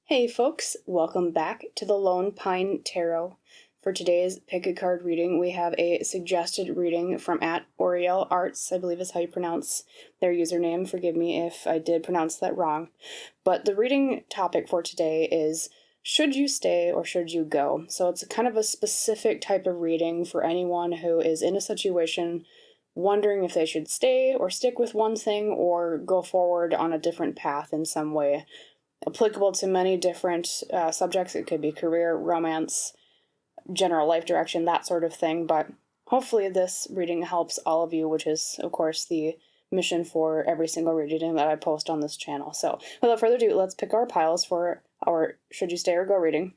Hey folks, welcome back to the Lone Pine Tarot. For today's pick a card reading, we have a suggested reading from @Oriel_Arts, I believe is how you pronounce their username. Forgive me if I did pronounce that wrong. But the reading topic for today is, should you stay or should you go? So it's kind of a specific type of reading for anyone who is in a situation wondering if they should stay or stick with one thing or go forward on a different path in some way. Applicable to many different subjects. It could be career, romance, general life direction, that sort of thing. But hopefully this reading helps all of you, which is, of course, the mission for every single reading that I post on this channel. So without further ado, let's pick our piles for our Should You Stay or Go reading.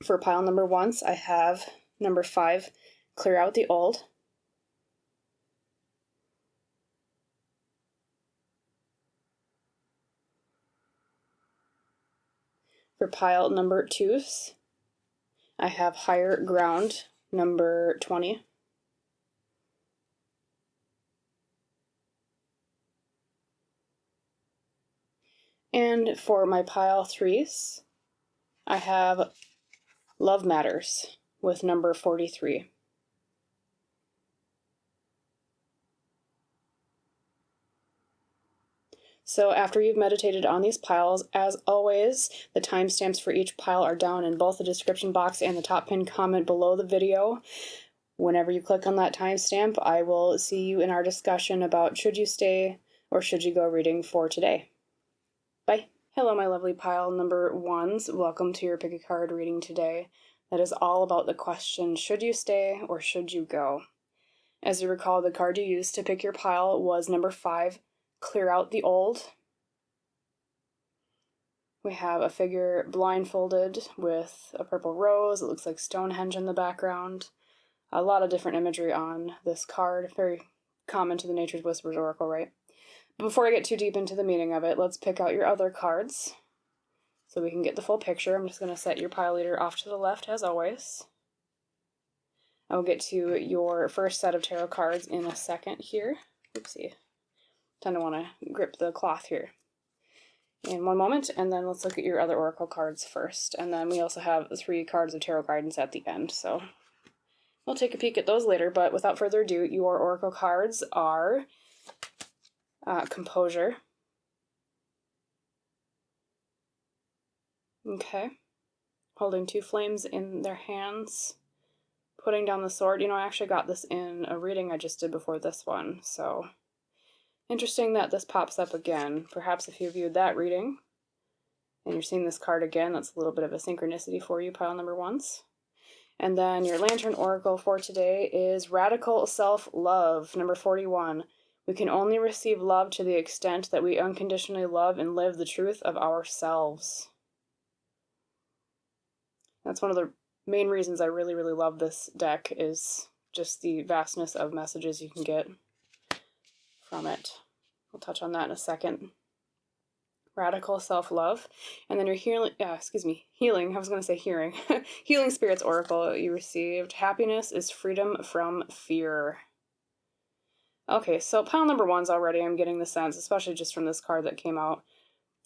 For pile number 1, I have number 5, Clear Out the Old. For pile number 2, I have Higher Ground, number 20. And for my pile 3s, I have Love Matters with number 43. So after you've meditated on these piles, as always, the timestamps for each pile are down in both the description box and the top pinned comment below the video. Whenever you click on that timestamp, I will see you in our discussion about should you stay or should you go reading for today. Bye. Hello, my lovely pile number 1s. Welcome to your pick a card reading today. That is all about the question, should you stay or should you go? As you recall, the card you used to pick your pile was number 5, Clear Out the Old. We have a figure blindfolded with a purple rose. It looks like Stonehenge in the background. A lot of different imagery on this card. Very common to the Nature's Whispers Oracle, right? But before I get too deep into the meaning of it, let's pick out your other cards so we can get the full picture. I'm just going to set your pile leader off to the left as always. I will get to your first set of tarot cards in a second here. Oopsie. Tend to want to grip the cloth here in one moment, and then let's look at your other oracle cards first, and then we also have 3 cards of tarot guidance at the end, so we'll take a peek at those later. But without further ado, your oracle cards are Composure, okay, holding 2 flames in their hands, putting down the sword. I actually got this in a reading I just did before this one, so interesting that this pops up again. Perhaps if you viewed that reading and you're seeing this card again, that's a little bit of a synchronicity for you, pile number 1s. And then your Lantern Oracle for today is Radical Self-Love, number 41. We can only receive love to the extent that we unconditionally love and live the truth of ourselves. That's one of the main reasons I really, really love this deck, is just the vastness of messages you can get from it. We'll touch on that in a second. Radical Self-Love. And then your healing, I was going to say hearing. Healing Spirits Oracle you received. Happiness is freedom from fear. Okay, so pile number 1's already, I'm getting the sense, especially just from this card that came out,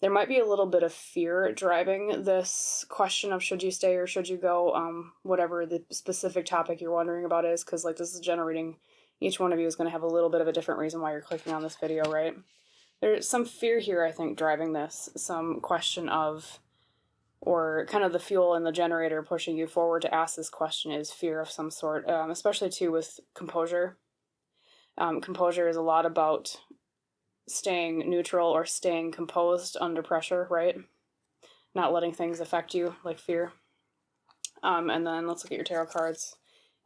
there might be a little bit of fear driving this question of should you stay or should you go, whatever the specific topic you're wondering about is, because this is generating, each one of you is going to have a little bit of a different reason why you're clicking on this video, right? There's some fear here, I think, driving this, some question of, or kind of the fuel and the generator pushing you forward to ask this question is fear of some sort, especially too with composure. Composure is a lot about staying neutral or staying composed under pressure, right? Not letting things affect you like fear. And then let's look at your tarot cards,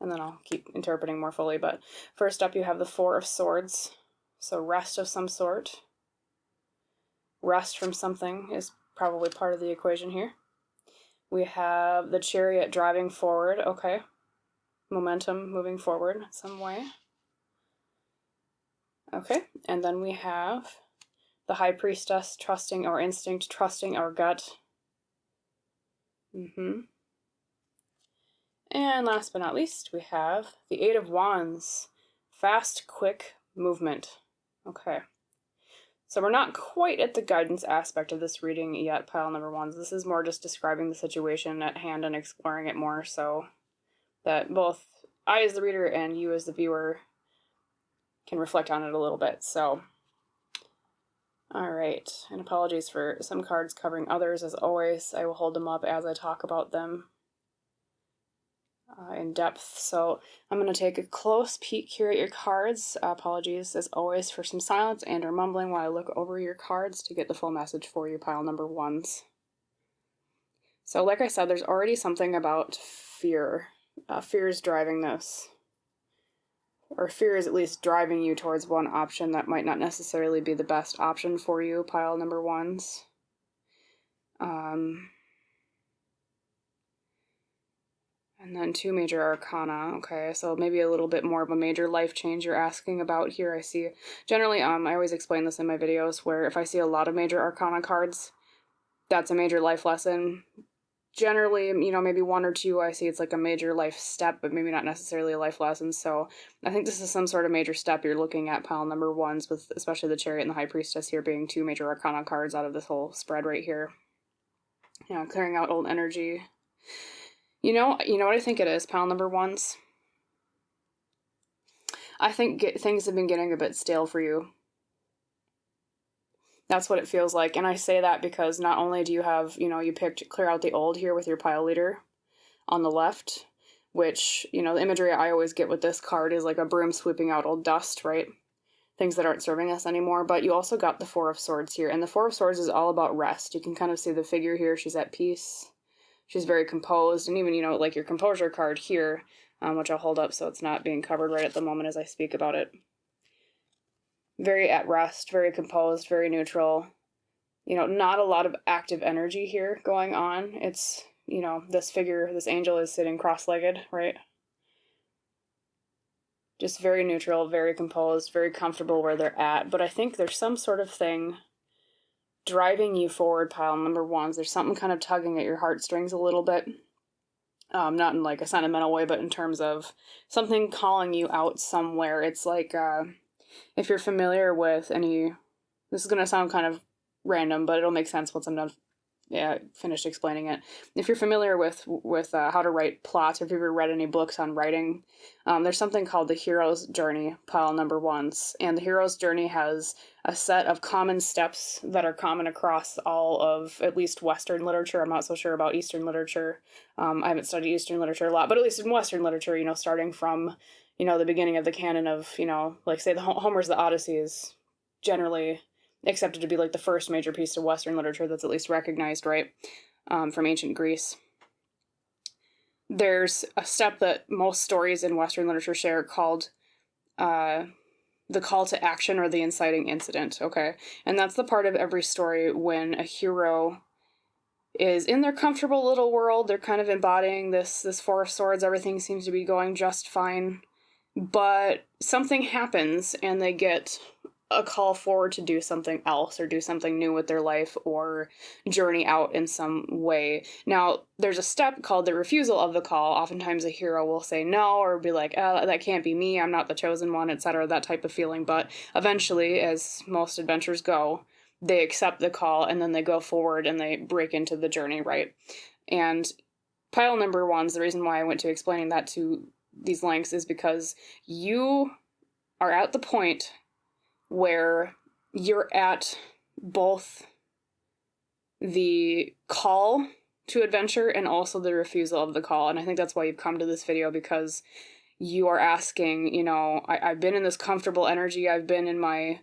and then I'll keep interpreting more fully. But first up, you have the 4 of Swords. So rest of some sort. Rest from something is probably part of the equation here. We have the Chariot driving forward, okay. Momentum moving forward some way. Okay, and then we have the High Priestess, trusting our instinct, trusting our gut. And last but not least, we have the 8 of Wands, fast, quick movement. Okay, So we're not quite at the guidance aspect of this reading yet, pile number ones. This is more just describing the situation at hand and exploring it more so that both I as the reader and you as the viewer can reflect on it a little bit. So, all right, and apologies for some cards covering others. As always, I will hold them up as I talk about them in depth. So I'm going to take a close peek here at your cards. Apologies, as always, for some silence and or mumbling while I look over your cards to get the full message for you, pile number ones. So like I said, there's already something about fear. Fear is driving this. Or fear is at least driving you towards one option that might not necessarily be the best option for you, pile number ones. And then 2 major arcana. Okay, so maybe a little bit more of a major life change you're asking about here. I see. Generally, I always explain this in my videos, where if I see a lot of major arcana cards, that's a major life lesson. Generally, you know, maybe 1 or 2, I see it's like a major life step, but maybe not necessarily a life lesson. So I think this is some sort of major step you're looking at, pile number ones, with especially the Chariot and the High Priestess here being 2 major arcana cards out of this whole spread right here. Yeah, clearing out old energy. You know what I think it is, pile number ones? I think things have been getting a bit stale for you. That's what it feels like. And I say that because not only do you have, you picked clear out the old here with your pile leader on the left, which, the imagery I always get with this card is like a broom sweeping out old dust, right? Things that aren't serving us anymore. But you also got the 4 of Swords here. And the 4 of Swords is all about rest. You can kind of see the figure here. She's at peace. She's very composed. And even, like your composure card here, which I'll hold up so it's not being covered right at the moment as I speak about it. Very at rest, very composed, very neutral. Not a lot of active energy here going on. It's, this figure, this angel is sitting cross-legged, right? Just very neutral, very composed, very comfortable where they're at. But I think there's some sort of thing driving you forward, pile number ones. There's something kind of tugging at your heartstrings a little bit. Not in like a sentimental way, but in terms of something calling you out somewhere. It's like, if you're familiar with any, this is going to sound kind of random, but it'll make sense once I'm done finished explaining it. If you're familiar with how to write plots, or if you've ever read any books on writing, there's something called the hero's journey, pile number ones. And the hero's journey has a set of common steps that are common across all of at least Western literature. I'm not so sure about Eastern literature. I haven't studied Eastern literature a lot, but at least in Western literature, starting from, the beginning of the canon of, like say the Homer's The Odyssey is generally accepted to be like the first major piece of Western literature that's at least recognized, right, from ancient Greece. There's a step that most stories in Western literature share called the call to action or the inciting incident, okay? And that's the part of every story when a hero is in their comfortable little world. They're kind of embodying this 4 of Swords. Everything seems to be going just fine. But something happens and they get a call forward to do something else or do something new with their life or journey out in some way. Now, there's a step called the refusal of the call. Oftentimes a hero will say no or be like, oh, that can't be me, I'm not the chosen one, etc., that type of feeling. But eventually, as most adventures go, they accept the call and then they go forward and they break into the journey, right? And pile number ones, the reason why I went to explaining that to these lengths is because you are at the point where you're at both the call to adventure and also the refusal of the call. And I think that's why you've come to this video, because you are asking, I've been in this comfortable energy. I've been in my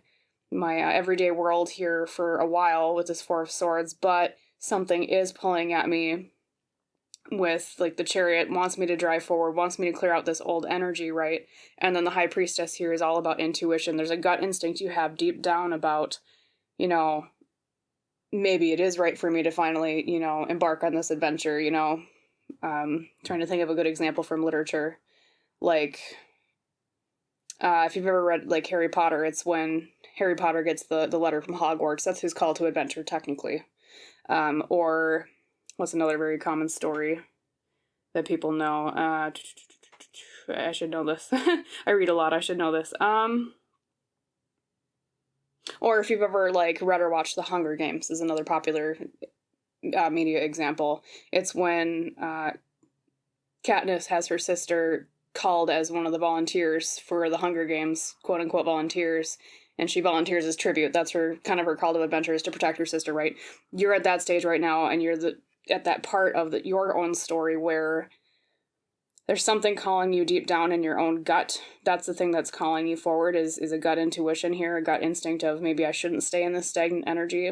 everyday world here for a while with this 4 of Swords, but something is pulling at me with, like, the Chariot wants me to drive forward, wants me to clear out this old energy, right? And then the High Priestess here is all about intuition. There's a gut instinct you have deep down about, maybe it is right for me to finally, embark on this adventure, trying to think of a good example from literature. Like, if you've ever read, like, Harry Potter, it's when Harry Potter gets the letter from Hogwarts. That's his call to adventure, technically. Or what's another very common story that people know? I should know this. I read a lot. I should know this. Or if you've ever like read or watched The Hunger Games, is another popular media example. It's when Katniss has her sister called as one of the volunteers for the Hunger Games, quote unquote volunteers, and she volunteers as tribute. That's her kind of her call to adventure, is to protect her sister, right? You're at that stage right now, and you're at that part of your own story where there's something calling you deep down in your own gut. That's the thing that's calling you forward, is a gut intuition here, a gut instinct of maybe I shouldn't stay in this stagnant energy,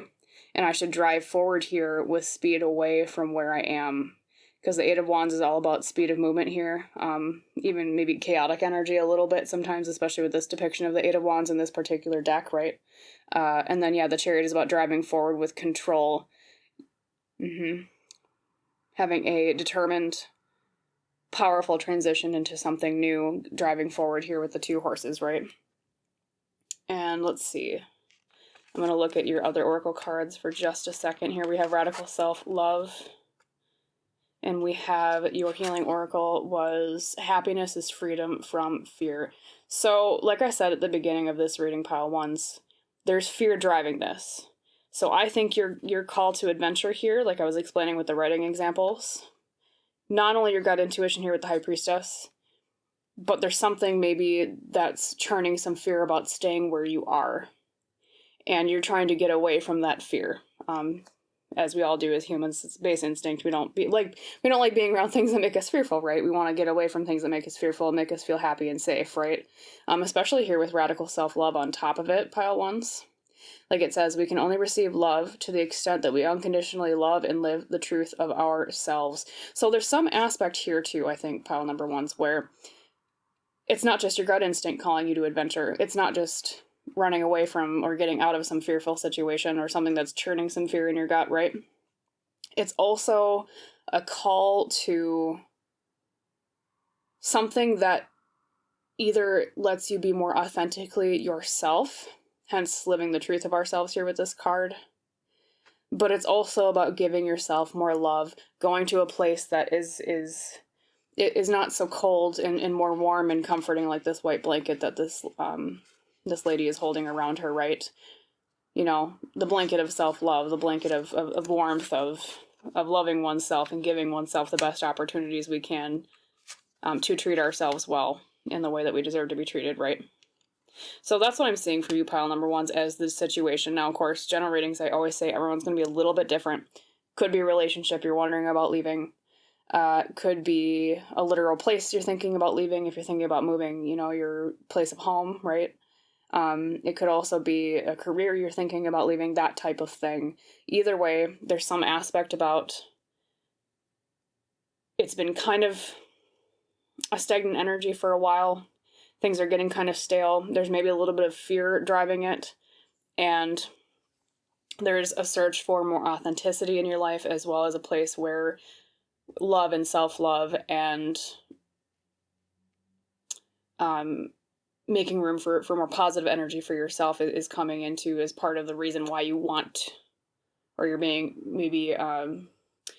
and I should drive forward here with speed away from where I am. Because the Eight of Wands is all about speed of movement here, even maybe chaotic energy a little bit sometimes, especially with this depiction of the Eight of Wands in this particular deck, right? And then, yeah, the Chariot is about driving forward with control. Having a determined, powerful transition into something new, driving forward here with the two horses, right? And let's see. I'm going to look at your other oracle cards for just a second here. We have Radical Self-Love. And we have your healing oracle was happiness is freedom from fear. So, like I said at the beginning of this reading, pile ones, there's fear driving this. So I think your call to adventure here, like I was explaining with the writing examples, not only your gut intuition here with the High Priestess, but there's something maybe that's churning some fear about staying where you are. And you're trying to get away from that fear. As we all do as humans, it's base instinct. We don't like being around things that make us fearful, right? We want to get away from things that make us fearful and make us feel happy and safe, right? Especially here with radical self-love on top of it, pile ones. Like it says, we can only receive love to the extent that we unconditionally love and live the truth of ourselves. So there's some aspect here too, I think, pile number ones, where it's not just your gut instinct calling you to adventure. It's not just running away from or getting out of some fearful situation or something that's churning some fear in your gut, right? It's also a call to something that either lets you be more authentically yourself, hence living the truth of ourselves here with this card, but it's also about giving yourself more love, going to a place that is not so cold and more warm and comforting, like this white blanket that this lady is holding around her, right? You know, the blanket of self-love, the blanket of warmth, of loving oneself and giving oneself the best opportunities we can to treat ourselves well in the way that we deserve to be treated, right? So that's what I'm seeing for you, pile number ones, as this situation. Now, of course, general readings, I always say everyone's going to be a little bit different. Could be a relationship you're wondering about leaving. Could be a literal place you're thinking about leaving if you're thinking about moving, you know, your place of home, right? It could also be a career you're thinking about leaving, that type of thing. Either way, there's some aspect about it's been kind of a stagnant energy for a while. Things are getting kind of stale. There's maybe a little bit of fear driving it. And there's a search for more authenticity in your life, as well as a place where love and self-love and making room for more positive energy for yourself is coming into as part of the reason why you want, or you're being maybe,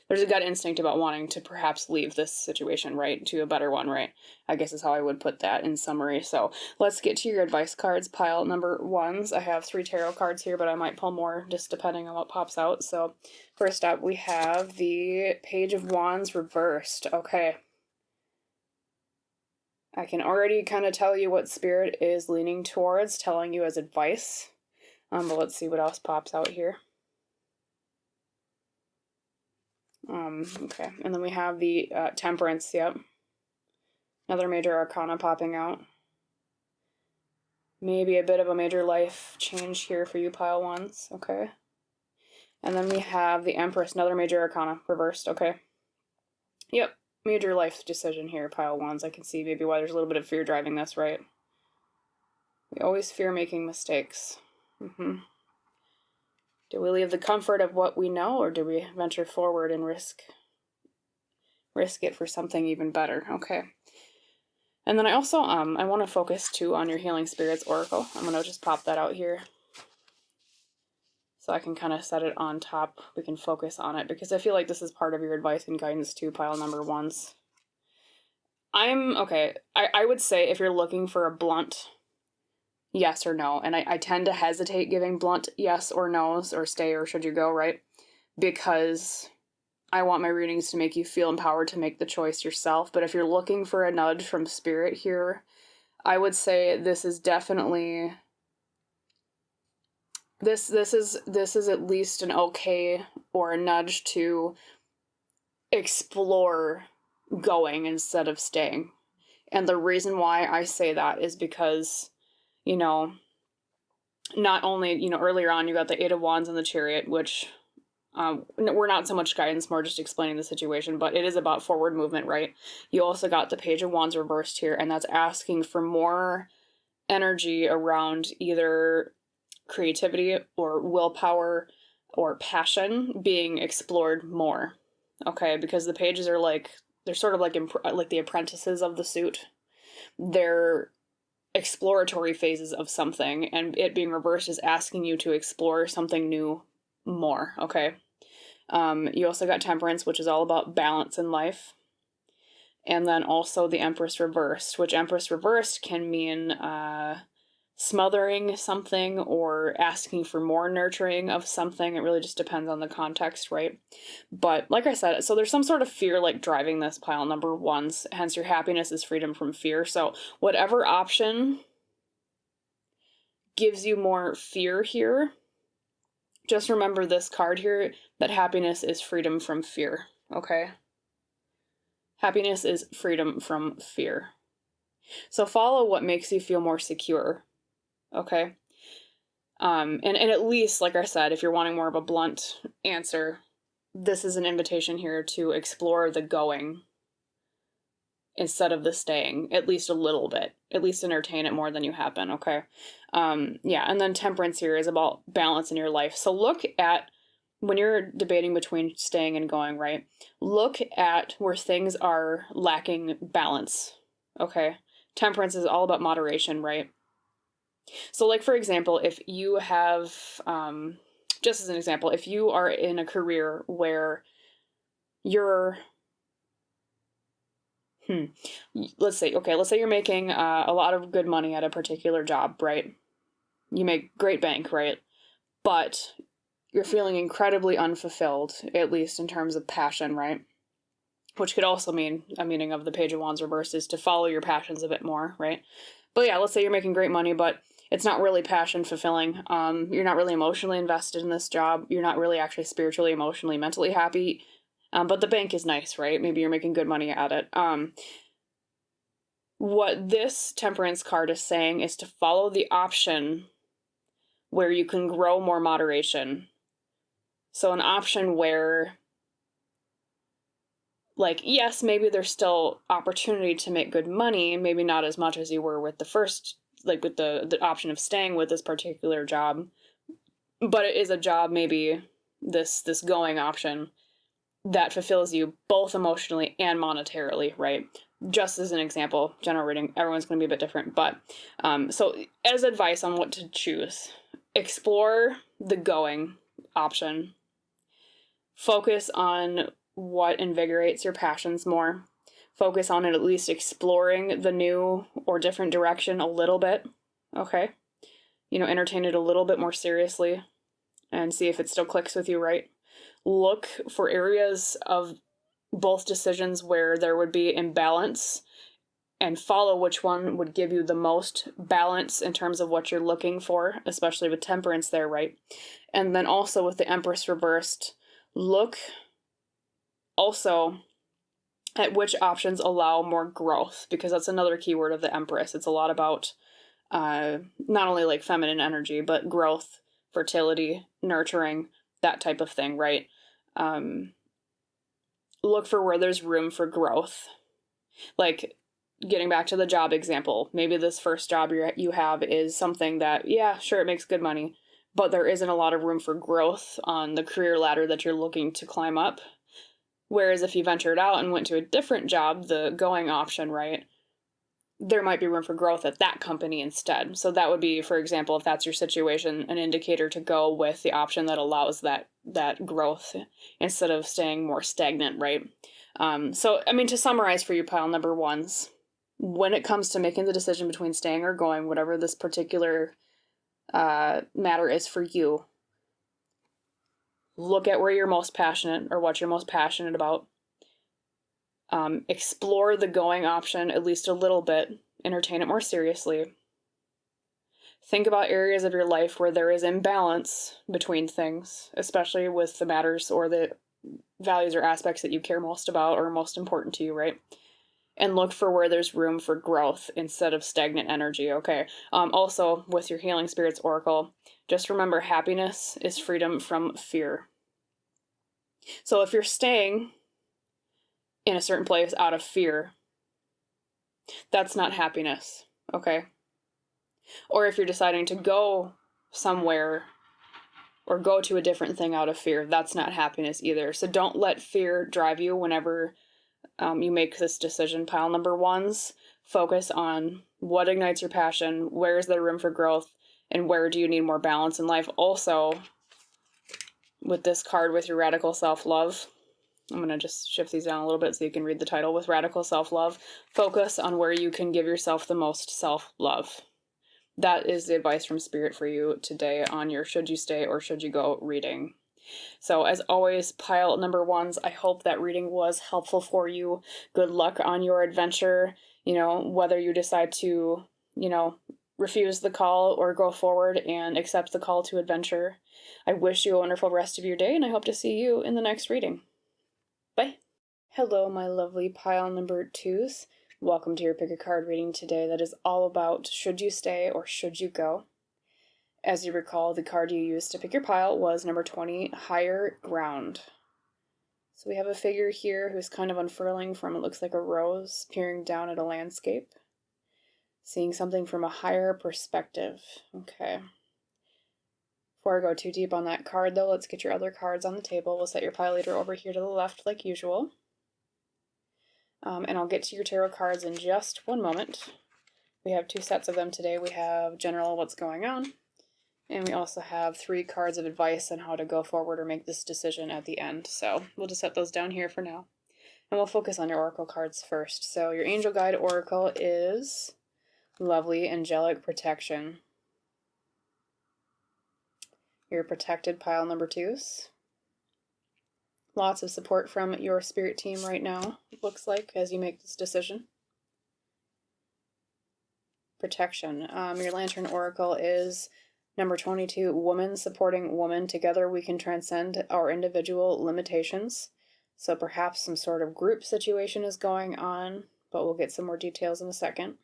there's a gut instinct about wanting to perhaps leave this situation, right, to a better one, right? I guess is how I would put that in summary. So let's get to your advice cards, pile number ones. I have 3 tarot cards here, but I might pull more just depending on what pops out. So first up, we have the Page of Wands reversed. Okay. I can already kind of tell you what Spirit is leaning towards, telling you as advice. But let's see what else pops out here. Okay, and then we have the Temperance, yep. Another major arcana popping out. Maybe a bit of a major life change here for you, pile ones, okay. And then we have the Empress, another major arcana, reversed, okay. Yep, major life decision here, pile ones. I can see maybe why there's a little bit of fear driving this, right? We always fear making mistakes. Do we leave the comfort of what we know, or do we venture forward and risk it for something even better? Okay. And then I also, I want to focus too on your Healing Spirits Oracle. I'm going to just pop that out here so I can kind of set it on top. We can focus on it because I feel like this is part of your advice and guidance too, pile number ones. I would say if you're looking for a blunt yes or no. And I tend to hesitate giving blunt yes or no's or stay or should you go, right? Because I want my readings to make you feel empowered to make the choice yourself. But if you're looking for a nudge from spirit here, I would say this is definitely this is at least an okay or a nudge to explore going instead of staying. And the reason why I say that is because, you know, not only, you know, earlier on you got the Eight of Wands and the Chariot, which we're not so much guidance, more just explaining the situation, but it is about forward movement, right? You also got the Page of Wands reversed here, and that's asking for more energy around either creativity or willpower or passion being explored more. Okay, because the pages are like, they're sort of like the apprentices of the suit. They're exploratory phases of something, and it being reversed is asking you to explore something new more. Okay. You also got Temperance, which is all about balance in life. And then also the Empress reversed, which Empress reversed can mean smothering something or asking for more nurturing of something. It really just depends on the context, right? But like I said, so there's some sort of fear like driving this pile number ones, hence your happiness is freedom from fear. So whatever option gives you more fear here, just remember this card here, that happiness is freedom from fear, okay? Happiness is freedom from fear. So follow what makes you feel more secure, okay? And at least, like I said, if you're wanting more of a blunt answer, this is an invitation here to explore the going instead of the staying, at least a little bit. At least entertain it more than you have been, okay? Yeah, and then Temperance here is about balance in your life. So look at, when you're debating between staying and going, right? Look at where things are lacking balance, okay? Temperance is all about moderation, right? So like, for example, if you have, just as an example, if you are in a career where you're, let's say you're making a lot of good money at a particular job, right? You make great bank, right? But you're feeling incredibly unfulfilled, at least in terms of passion, right? Which could also mean, a meaning of the Page of Wands reversed is to follow your passions a bit more, right? But yeah, let's say you're making great money, but it's not really passion fulfilling. You're not really emotionally invested in this job. You're not really actually spiritually, emotionally, mentally happy. But the bank is nice, right? Maybe you're making good money at it. What this Temperance card is saying is to follow the option where you can grow more moderation. So an option where, like, yes, maybe there's still opportunity to make good money, maybe not as much as you were with the first, like with the option of staying with this particular job, but it is a job, maybe this going option that fulfills you both emotionally and monetarily, right? Just as an example, general reading, everyone's going to be a bit different, but so as advice on what to choose, explore the going option, focus on what invigorates your passions more, focus on at least exploring the new or different direction a little bit, okay? You know, entertain it a little bit more seriously and see if it still clicks with you, right? Look for areas of both decisions where there would be imbalance and follow which one would give you the most balance in terms of what you're looking for, especially with Temperance there, right? And then also with the Empress reversed, look also at which options allow more growth, because that's another keyword of the Empress. It's a lot about not only like feminine energy, but growth, fertility, nurturing, that type of thing, right? Look for where there's room for growth. Like, getting back to the job example, maybe this first job you have is something that, yeah, sure, it makes good money, but there isn't a lot of room for growth on the career ladder that you're looking to climb up. Whereas if you ventured out and went to a different job, the going option, right, there might be room for growth at that company instead. So that would be, for example, if that's your situation, an indicator to go with the option that allows that growth instead of staying more stagnant, right? So, I mean, to summarize for you, pile number ones, when it comes to making the decision between staying or going, whatever this particular matter is for you, look at where you're most passionate or what you're most passionate about. Explore the going option at least a little bit. Entertain it more seriously. Think about areas of your life where there is imbalance between things, especially with the matters or the values or aspects that you care most about or most important to you, right? And look for where there's room for growth instead of stagnant energy, okay? Also, with your Healing Spirits Oracle, just remember happiness is freedom from fear. So if you're staying in a certain place out of fear, that's not happiness, okay? Or if you're deciding to go somewhere or go to a different thing out of fear, that's not happiness either. So don't let fear drive you whenever you make this decision. Pile number ones, focus on what ignites your passion, where is there room for growth, and where do you need more balance in life. Also, with this card with your radical self-love, I'm going to just shift these down a little bit so you can read the title. With radical self-love, focus on where you can give yourself the most self-love. That is the advice from Spirit for you today on your should you stay or should you go reading. So as always, pile number ones, I hope that reading was helpful for you. Good luck on your adventure. Whether you decide to, refuse the call or go forward and accept the call to adventure. I wish you a wonderful rest of your day, and I hope to see you in the next reading. Bye. Hello, my lovely pile number twos. Welcome to your pick a card reading today that is all about should you stay or should you go. As you recall, the card you used to pick your pile was number 20, Higher Ground. So we have a figure here who's kind of unfurling from, it looks like a rose, peering down at a landscape. Seeing something from a higher perspective. Okay. Before I go too deep on that card, though, let's get your other cards on the table. We'll set your pile leader over here to the left like usual. And I'll get to your tarot cards in just one moment. We have 2 sets of them today. We have general what's going on, and we also have 3 cards of advice on how to go forward or make this decision at the end. So we'll just set those down here for now. And we'll focus on your oracle cards first. So your angel guide oracle is lovely angelic protection. Your protected pile number twos. Lots of support from your spirit team right now, it looks like, as you make this decision. Protection. Your lantern oracle is number 22, woman supporting woman. Together we can transcend our individual limitations. So perhaps some sort of group situation is going on, but we'll get some more details in a second.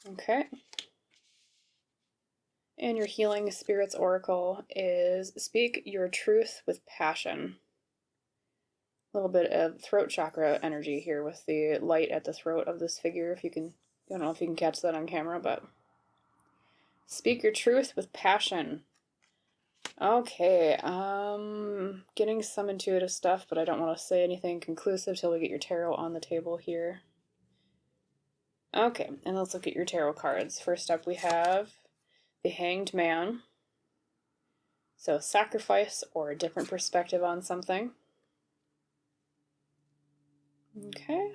Okay. And your healing spirits oracle is speak your truth with passion. A little bit of throat chakra energy here with the light at the throat of this figure. If you can, I don't know if you can catch that on camera, but speak your truth with passion. Okay, getting some intuitive stuff, but I don't want to say anything conclusive till we get your tarot on the table here. Okay, and let's look at your tarot cards. First up we have the Hanged Man. So sacrifice or a different perspective on something. Okay.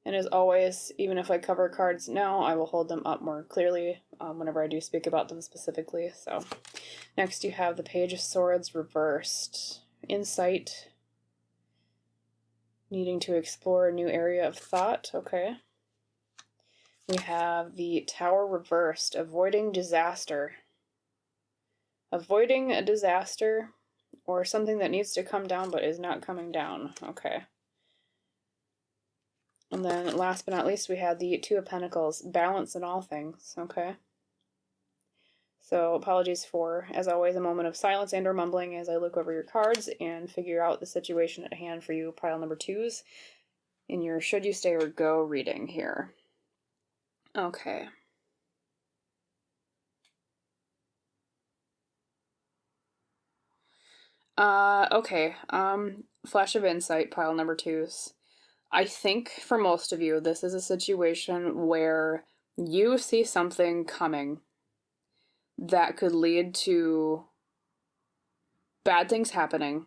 And as always, even if I cover cards now, I will hold them up more clearly whenever I do speak about them specifically. So next you have the Page of Swords reversed. Insight. Needing to explore a new area of thought. Okay. We have the Tower reversed. Avoiding disaster. Avoiding a disaster or something that needs to come down but is not coming down. Okay. And then last but not least, we have the Two of Pentacles, balance in all things, okay? So apologies for, as always, a moment of silence and or mumbling as I look over your cards and figure out the situation at hand for you, pile number twos, in your should you stay or go reading here. Okay. Okay, flash of insight, pile number twos. I think for most of you, this is a situation where you see something coming that could lead to bad things happening,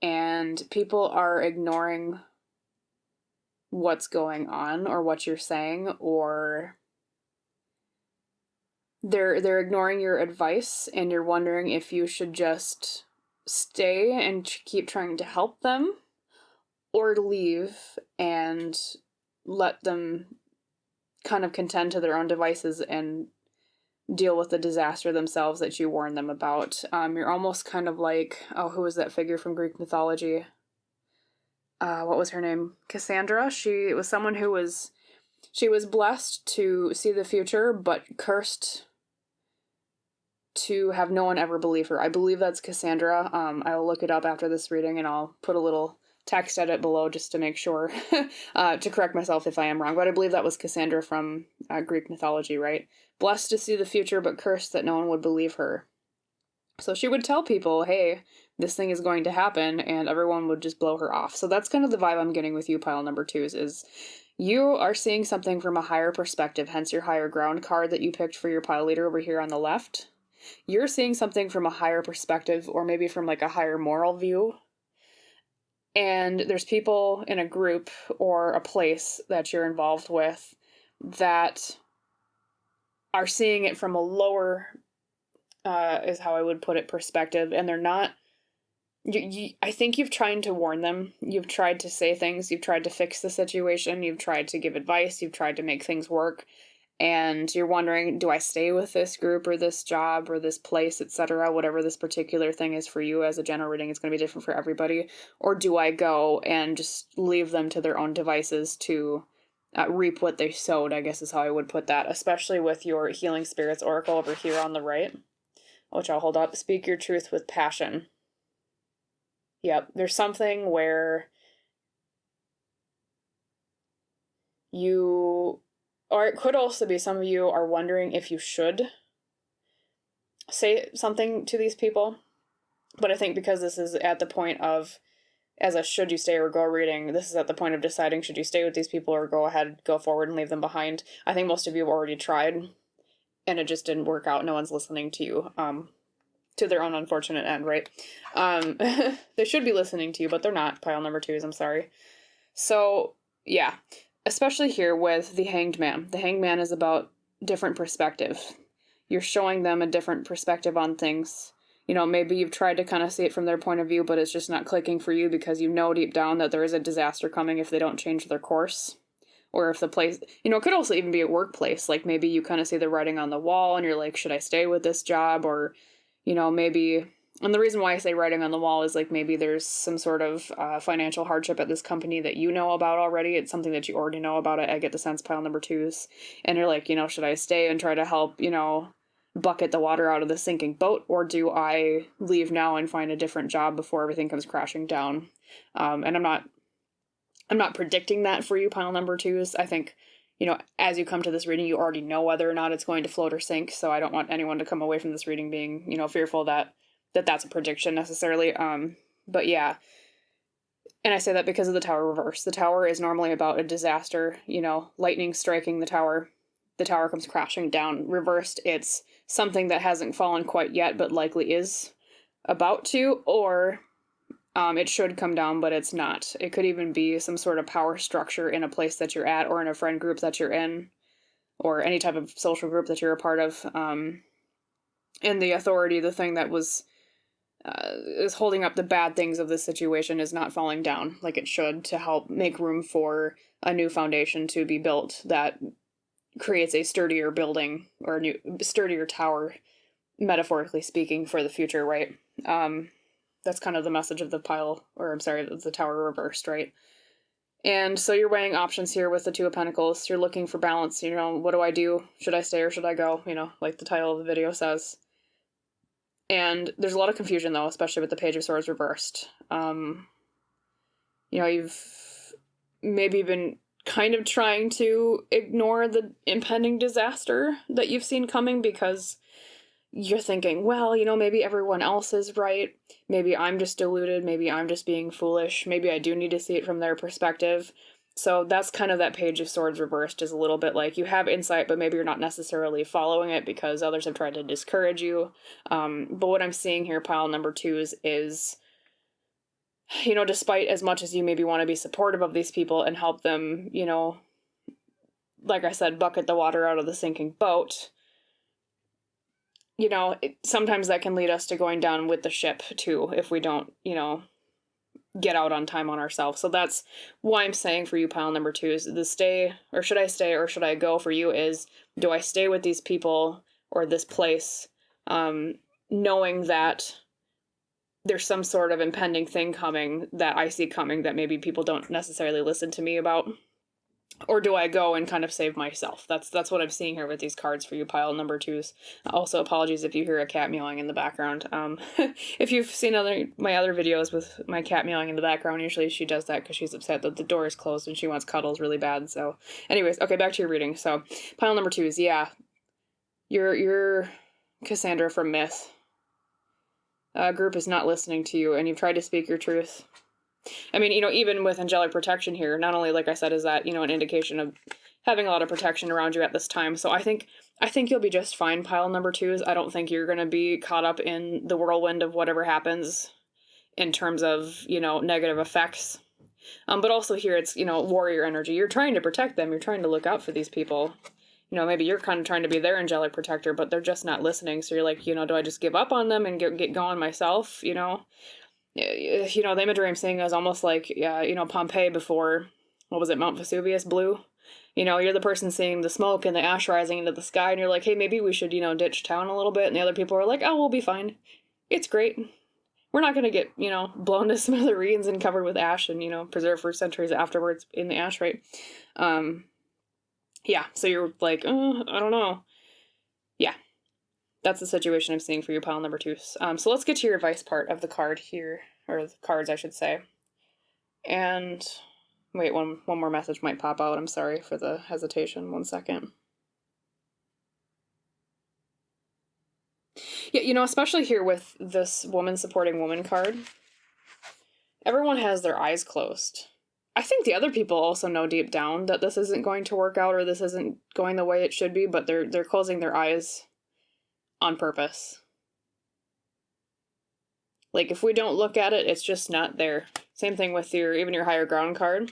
and people are ignoring what's going on or what you're saying, or they're ignoring your advice, and you're wondering if you should just stay and keep trying to help them, or leave and let them kind of contend to their own devices and deal with the disaster themselves that you warned them about. You're almost kind of like, oh, who was that figure from Greek mythology? What was her name? Cassandra. She was someone who was, she was blessed to see the future, but cursed to have no one ever believe her. I believe that's Cassandra. I'll look it up after this reading, and I'll put a little text edit below just to make sure, to correct myself if I am wrong. But I believe that was Cassandra from Greek mythology, right? Blessed to see the future, but cursed that no one would believe her. So she would tell people, hey, this thing is going to happen, and everyone would just blow her off. So that's kind of the vibe I'm getting with you, pile number 2s, is you are seeing something from a higher perspective, hence your higher ground card that you picked for your pile leader over here on the left. You're seeing something from a higher perspective, or maybe from like a higher moral view. And there's people in a group or a place that you're involved with that are seeing it from a lower, is how I would put it, perspective. And they're not, I think you've tried to warn them. You've tried to say things. You've tried to fix the situation. You've tried to give advice. You've tried to make things work. And you're wondering, do I stay with this group or this job or this place, etc., whatever this particular thing is for you as a general reading, it's going to be different for everybody. Or do I go and just leave them to their own devices to reap what they sowed, I guess is how I would put that, especially with your Healing Spirits Oracle over here on the right, which I'll hold up. Speak your truth with passion. Yep, there's something where you... Or it could also be some of you are wondering if you should say something to these people. But I think because this is at the point of, as a should you stay or go reading, this is at the point of deciding should you stay with these people or go ahead, go forward and leave them behind. I think most of you have already tried and it just didn't work out. No one's listening to you, to their own unfortunate end, right? They should be listening to you, but they're not. Pile number 2s, I'm sorry. So, yeah. Especially here with the Hanged Man. The Hanged Man is about different perspective. You're showing them a different perspective on things. You know, maybe you've tried to kind of see it from their point of view, but it's just not clicking for you because you know deep down that there is a disaster coming if they don't change their course. Or if the place, you know, it could also even be a workplace. Like maybe you kind of see the writing on the wall and you're like, should I stay with this job? Or, you know, maybe... And the reason why I say writing on the wall is like maybe there's some sort of financial hardship at this company that you know about already. It's something that you already know about. I get the sense, pile number 2s. And you're like, you know, should I stay and try to help, you know, bucket the water out of the sinking boat? Or do I leave now and find a different job before everything comes crashing down? And I'm not predicting that for you, pile number 2s. I think, you know, as you come to this reading, you already know whether or not it's going to float or sink. So I don't want anyone to come away from this reading being, you know, fearful that that's a prediction necessarily. But yeah. And I say that because of the Tower reverse. The Tower is normally about a disaster, you know, lightning striking the Tower comes crashing down. Reversed, it's something that hasn't fallen quite yet, but likely is about to, or it should come down, but it's not. It could even be some sort of power structure in a place that you're at, or in a friend group that you're in, or any type of social group that you're a part of. And the authority, the thing that was is holding up the bad things of this situation, is not falling down like it should, to help make room for a new foundation to be built that creates a sturdier building, or a new sturdier tower, metaphorically speaking, for the future, right? That's kind of the message of the the Tower reversed, right? And so you're weighing options here with the Two of Pentacles. You're looking for balance. You know, what do I do? Should I stay or should I go? You know, like the title of the video says. And there's a lot of confusion, though, especially with the Page of Swords reversed. You know, you've maybe been kind of trying to ignore the impending disaster that you've seen coming because you're thinking, well, you know, maybe everyone else is right. Maybe I'm just deluded. Maybe I'm just being foolish. Maybe I do need to see it from their perspective. So that's kind of that Page of Swords reversed, is a little bit like you have insight, but maybe you're not necessarily following it because others have tried to discourage you. But what I'm seeing here, pile number 2s, is despite as much as you maybe want to be supportive of these people and help them, like I said, bucket the water out of the sinking boat, sometimes that can lead us to going down with the ship too, if we don't, get out on time on ourselves. So that's why I'm saying for you, pile number 2, is the stay, or should I stay, or should I go for you is, do I stay with these people or this place, knowing that there's some sort of impending thing coming that I see coming that maybe people don't necessarily listen to me about? Or do I go and kind of save myself? That's what I'm seeing here with these cards for you, pile number 2s. Also, apologies if you hear a cat meowing in the background. If you've seen my other videos with my cat meowing in the background, usually she does that because she's upset that the door is closed and she wants cuddles really bad. So, anyways, okay, back to your reading. So, pile number 2s, yeah, you're Cassandra from Myth. Group is not listening to you, and you've tried to speak your truth. I mean, even with angelic protection here, not only, like I said, is that, an indication of having a lot of protection around you at this time. So I think you'll be just fine, pile number 2s. I don't think you're going to be caught up in the whirlwind of whatever happens in terms of, negative effects. But also here it's, warrior energy. You're trying to protect them. You're trying to look out for these people. Maybe you're kind of trying to be their angelic protector, but they're just not listening. So you're like, do I just give up on them and get going myself, the imagery I'm seeing is almost like, Pompeii before, what was it, Mount Vesuvius blew? You're the person seeing the smoke and the ash rising into the sky, and you're like, hey, maybe we should, ditch town a little bit. And the other people are like, oh, we'll be fine. It's great. We're not going to get, blown to smithereens and covered with ash and, preserved for centuries afterwards in the ash, right? Yeah, so you're like, I don't know. Yeah. That's the situation I'm seeing for you, pile number 2. So let's get to your advice part of the card here, or the cards, I should say. And wait, one more message might pop out. I'm sorry for the hesitation. 1 second. Yeah, especially here with this woman supporting woman card, everyone has their eyes closed. I think the other people also know deep down that this isn't going to work out, or this isn't going the way it should be, but they're closing their eyes on purpose. Like, if we don't look at it, it's just not there. Same thing with even your higher ground card.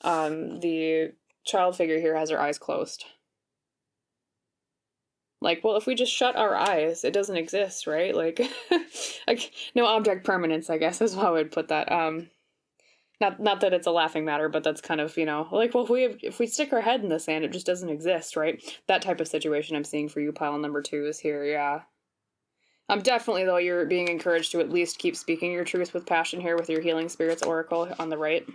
The child figure here has her eyes closed. Like, well, if we just shut our eyes, it doesn't exist, right? Like, no object permanence, I guess, is how I would put that. Not that it's a laughing matter, but that's kind of, like, well, if we stick our head in the sand, it just doesn't exist, right? That type of situation I'm seeing for you, pile number 2, is here, yeah. Definitely, though, you're being encouraged to at least keep speaking your truth with passion here with your Healing Spirits Oracle on the right.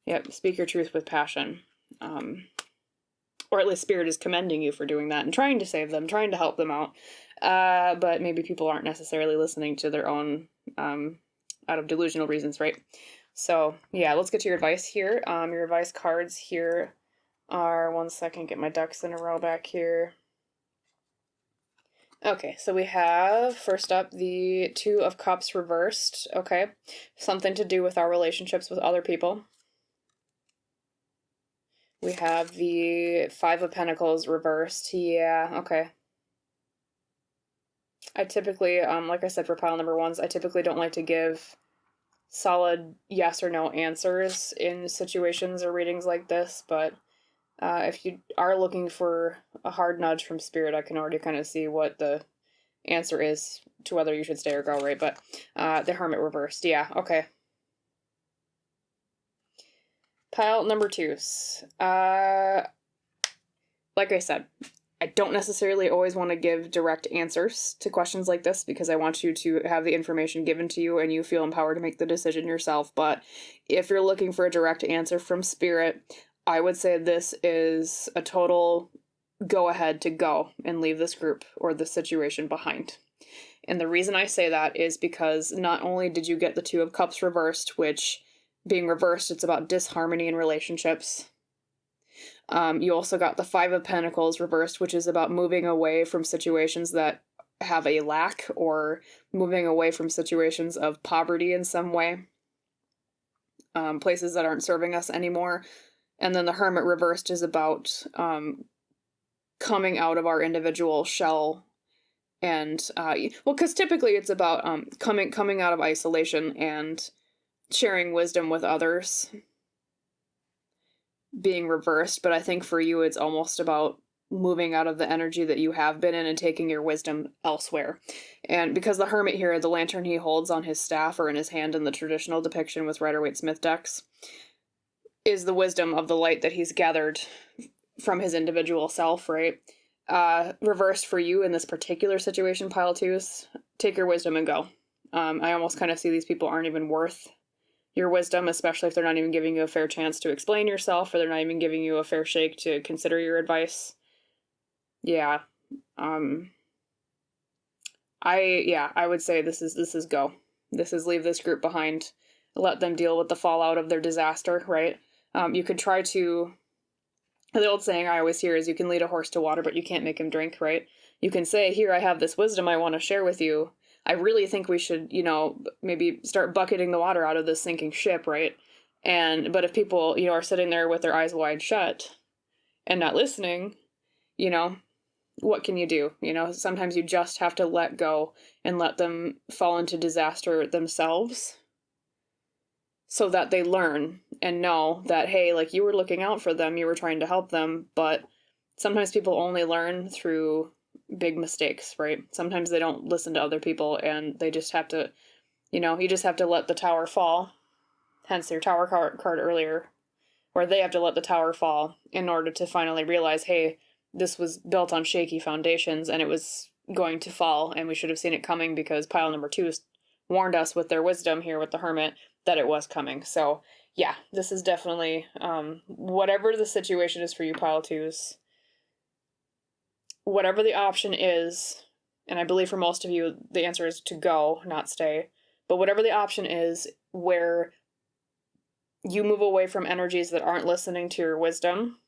Yep, speak your truth with passion. Or at least Spirit is commending you for doing that and trying to save them, trying to help them out. But maybe people aren't necessarily listening to their own, out of delusional reasons, right? So, yeah, let's get to your advice here. Your advice cards here are, 1 second, get my ducks in a row back here. Okay, so we have, first up, the 2 of Cups reversed, okay? Something to do with our relationships with other people. We have the 5 of Pentacles reversed, yeah, okay. I typically, like I said for pile number 1s, I typically don't like to give solid yes or no answers in situations or readings like this, but if you are looking for a hard nudge from Spirit, I can already kind of see what the answer is to whether you should stay or go, right? But the Hermit reversed, yeah, okay. Pile number 2s. Like I said, I don't necessarily always want to give direct answers to questions like this because I want you to have the information given to you and you feel empowered to make the decision yourself. But if you're looking for a direct answer from Spirit, I would say this is a total go ahead to go and leave this group or this situation behind. And the reason I say that is because not only did you get the 2 of Cups reversed, which being reversed, it's about disharmony in relationships. You also got the 5 of Pentacles reversed, which is about moving away from situations that have a lack or moving away from situations of poverty in some way. Places that aren't serving us anymore. And then the Hermit reversed is about coming out of our individual shell And, well, because typically it's about coming out of isolation and sharing wisdom with others being reversed. But I think for you, it's almost about moving out of the energy that you have been in and taking your wisdom elsewhere. And because the Hermit here, the lantern he holds on his staff or in his hand in the traditional depiction with Rider-Waite-Smith decks, is the wisdom of the light that he's gathered from his individual self, right? Reversed for you in this particular situation, pile twos, take your wisdom and go. I almost kind of see these people aren't even worth your wisdom, especially if they're not even giving you a fair chance to explain yourself, or they're not even giving you a fair shake to consider your advice. Yeah. I would say this is go. This is leave this group behind. Let them deal with the fallout of their disaster, right? You could try to, the old saying I always hear is you can lead a horse to water, but you can't make him drink, right? You can say, here, I have this wisdom I want to share with you. I really think we should, maybe start bucketing the water out of this sinking ship, right? But if people, are sitting there with their eyes wide shut and not listening, what can you do? Sometimes you just have to let go and let them fall into disaster themselves so that they learn and know that, hey, like, you were looking out for them, you were trying to help them, but sometimes people only learn through big mistakes, right? Sometimes they don't listen to other people and they just have to, you just have to let the tower fall, hence your tower card earlier, where they have to let the tower fall in order to finally realize, hey, this was built on shaky foundations and it was going to fall and we should have seen it coming because pile number 2 warned us with their wisdom here with the Hermit that it was coming. So yeah, this is definitely, whatever the situation is for you, pile 2s, whatever the option is, and I believe for most of you, the answer is to go, not stay, but whatever the option is where you move away from energies that aren't listening to your wisdom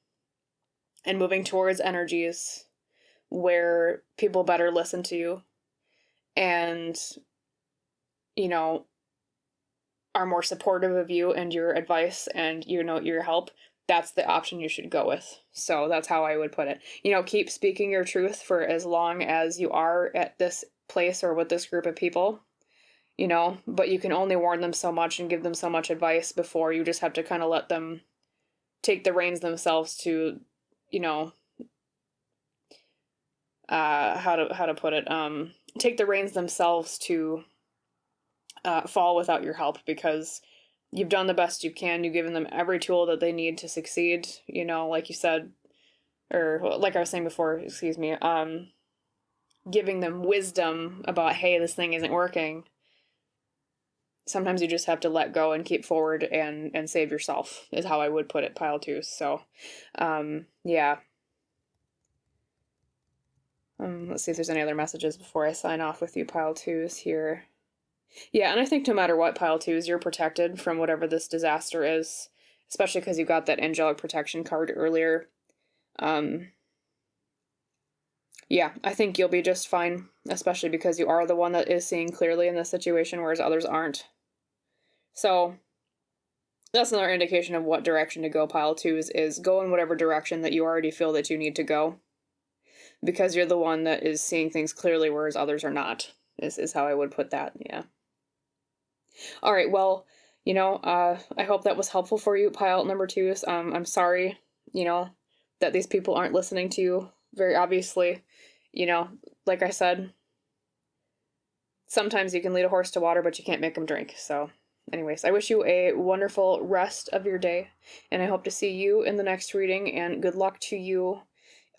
and moving towards energies where people better listen to you and, are more supportive of you and your advice and, your help, that's the option you should go with. So that's how I would put it. Keep speaking your truth for as long as you are at this place or with this group of people, but you can only warn them so much and give them so much advice before you just have to kind of let them take the reins themselves to, how to put it, take the reins themselves to fall without your help, because you've done the best you can. You've given them every tool that they need to succeed, like you said, or like I was saying before, excuse me, giving them wisdom about, hey, this thing isn't working. Sometimes you just have to let go and keep forward and save yourself, is how I would put it, pile 2. So, yeah. Let's see if there's any other messages before I sign off with you, pile 2s here. Yeah, and I think no matter what, pile 2s, you're protected from whatever this disaster is, especially because you got that angelic protection card earlier. Yeah, I think you'll be just fine, especially because you are the one that is seeing clearly in this situation, whereas others aren't. So that's another indication of what direction to go, pile 2s, is go in whatever direction that you already feel that you need to go, because you're the one that is seeing things clearly, whereas others are not, is how I would put that. Yeah. All right, well, I hope that was helpful for you, pile number 2s. I'm sorry, that these people aren't listening to you, very obviously. Like I said, sometimes you can lead a horse to water, but you can't make them drink. So anyways, I wish you a wonderful rest of your day, and I hope to see you in the next reading, and good luck to you